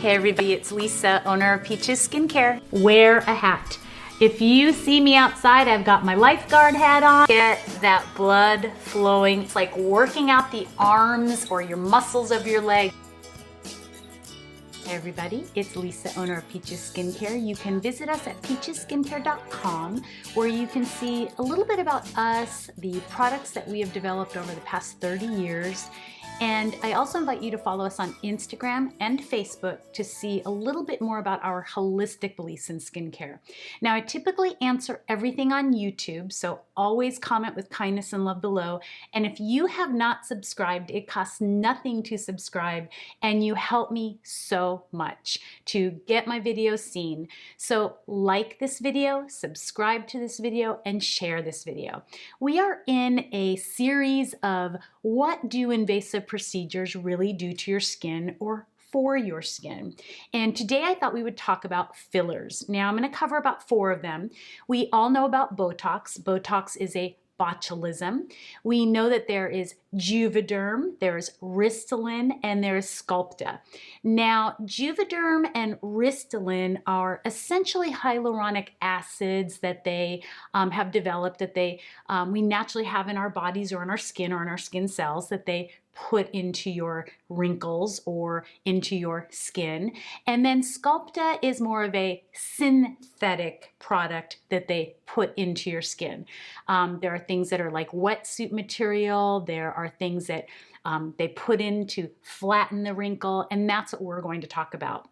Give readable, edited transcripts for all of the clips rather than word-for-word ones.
Hey everybody, it's Lisa, owner of Peaches Skincare. Wear a hat. If you see me outside, I've got my lifeguard hat on. Get that blood flowing. It's like working out the arms or your muscles of your leg. Hey everybody, it's Lisa, owner of Peaches Skincare. You can visit us at peachesskincare.com where you can see a little bit about us, the products that we have developed over the past 30 years. And I also invite you to follow us on Instagram and Facebook to see a little bit more about our holistic beliefs in skincare. Now, I typically answer everything on YouTube, so always comment with kindness and love below. And if you have not subscribed, it costs nothing to subscribe, and you help me so much to get my videos seen. So like this video, subscribe to this video, and share this video. We are in a series of what do invasive procedures really do to your skin or for your skin. And today I thought we would talk about fillers. Now I'm going to cover about 4 of them. We all know about botox. Botox is a botulism. We know that there is juvederm, there's Restylane, and there's sculptra. Now, juvederm and Restylane are essentially hyaluronic acids that they have developed, that we naturally have in our bodies or in our skin or in our skin cells that they put into your wrinkles or into your skin. And then sculptra is more of a synthetic product that they put into your skin. There are things that are like wetsuit material. There are things that they put in to flatten the wrinkle, and that's what we're going to talk about.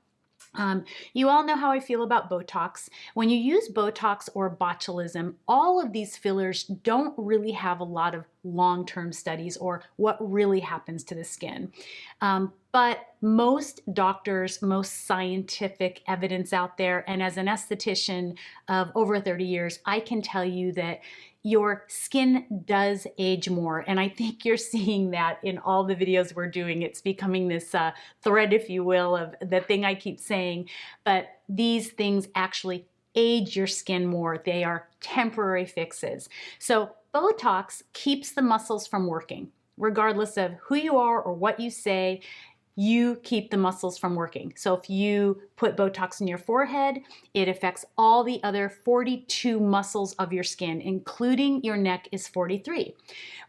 You all know how I feel about Botox. When you use Botox or botulism, all of these fillers don't really have a lot of long-term studies or what really happens to the skin. But most doctors, most scientific evidence out there, and as an esthetician of over 30 years, I can tell you that your skin does age more. And I think you're seeing that in all the videos we're doing. It's becoming this thread, if you will, of the thing I keep saying. But these things actually age your skin more. They are temporary fixes. So Botox keeps the muscles from working. Regardless of who you are or what you say, you keep the muscles from working. So if you put Botox in your forehead, it affects all the other 42 muscles of your skin, including your neck is 43.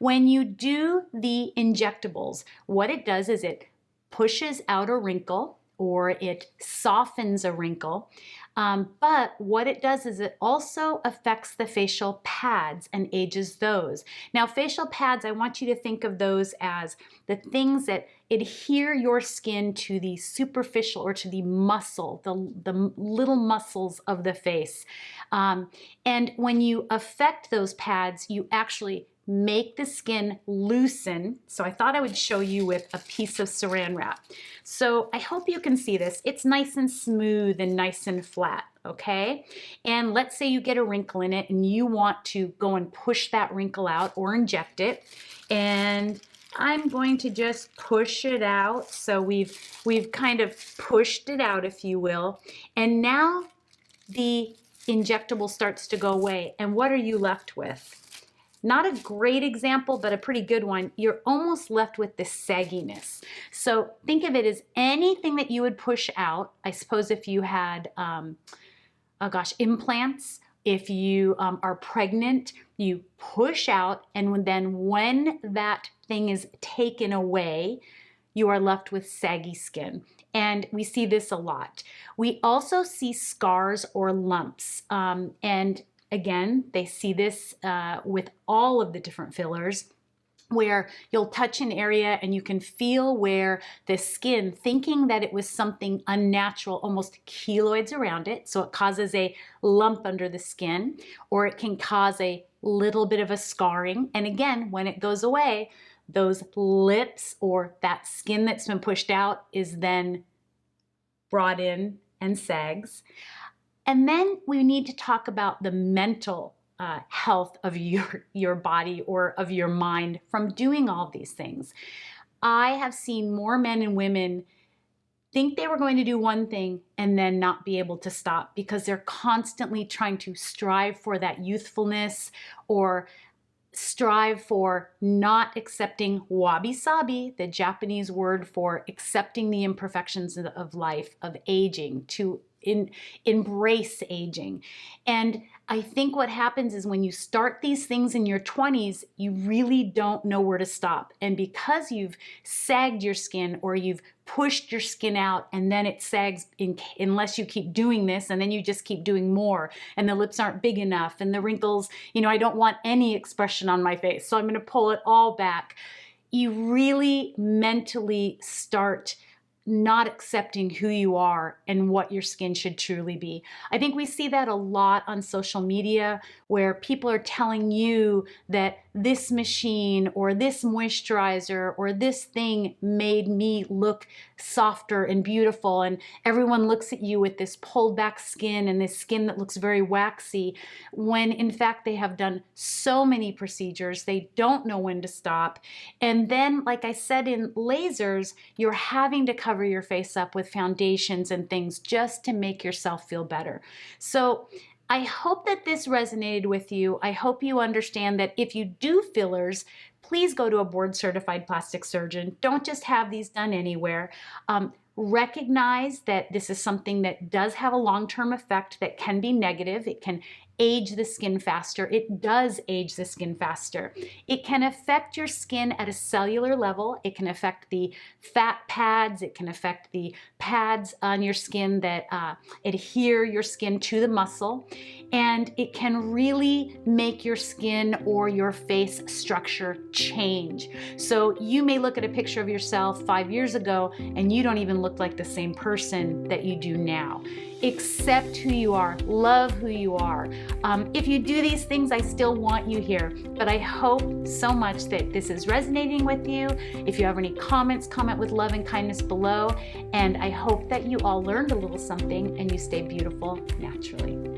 When you do the injectables, what it does is it pushes out a wrinkle or it softens a wrinkle. But what it does is it also affects the facial pads and ages those. Now, facial pads, I want you to think of those as the things that adhere your skin to the superficial or to the muscle, the little muscles of the face. And when you affect those pads, you actually make the skin loosen. So I thought I would show you with a piece of saran wrap. So I hope you can see this. It's nice and smooth and nice and flat, okay? And let's say you get a wrinkle in it and you want to go and push that wrinkle out or inject it. And I'm going to just push it out. So we've kind of pushed it out, if you will. And now the injectable starts to go away. And what are you left with? Not a great example, but a pretty good one. You're almost left with this sagginess. So think of it as anything that you would push out. I suppose if you had, implants, if you are pregnant, you push out, and then when that thing is taken away, you are left with saggy skin. And we see this a lot. We also see scars or lumps. And again, they see this with all of the different fillers, where you'll touch an area and you can feel where the skin, thinking that it was something unnatural, almost keloids around it. So it causes a lump under the skin, or it can cause a little bit of a scarring. And again, when it goes away, those lips or that skin that's been pushed out is then brought in and sags. And then we need to talk about the mental health of your body or of your mind from doing all these things. I have seen more men and women think they were going to do one thing and then not be able to stop because they're constantly trying to strive for that youthfulness or strive for not accepting wabi-sabi, the Japanese word for accepting the imperfections of life, of aging, to embrace aging. And I think what happens is when you start these things in your 20s, you really don't know where to stop. And because you've sagged your skin or you've pushed your skin out and then it sags unless you keep doing this, and then you just keep doing more, and the lips aren't big enough and the wrinkles, I don't want any expression on my face, so I'm going to pull it all back. You really mentally start not accepting who you are and what your skin should truly be. I think we see that a lot on social media, where people are telling you that this machine or this moisturizer or this thing made me look softer and beautiful, and everyone looks at you with this pulled back skin and this skin that looks very waxy, when in fact they have done so many procedures, they don't know when to stop. And then, like I said, in lasers, you're having to cover your face up with foundations and things just to make yourself feel better. So I hope that this resonated with you. I hope you understand that if you do fillers, please go to a board-certified plastic surgeon. Don't just have these done anywhere. Recognize that this is something that does have a long-term effect that can be negative. It can age the skin faster. It does age the skin faster. It can affect your skin at a cellular level. It can affect the fat pads. It can affect the pads on your skin that adhere your skin to the muscle. And it can really make your skin or your face structure change. So you may look at a picture of yourself 5 years ago and you don't even look like the same person that you do now. Accept who you are, love who you are. If you do these things, I still want you here, but I hope so much that this is resonating with you. If you have any comments, comment with love and kindness below, and I hope that you all learned a little something and you stay beautiful naturally.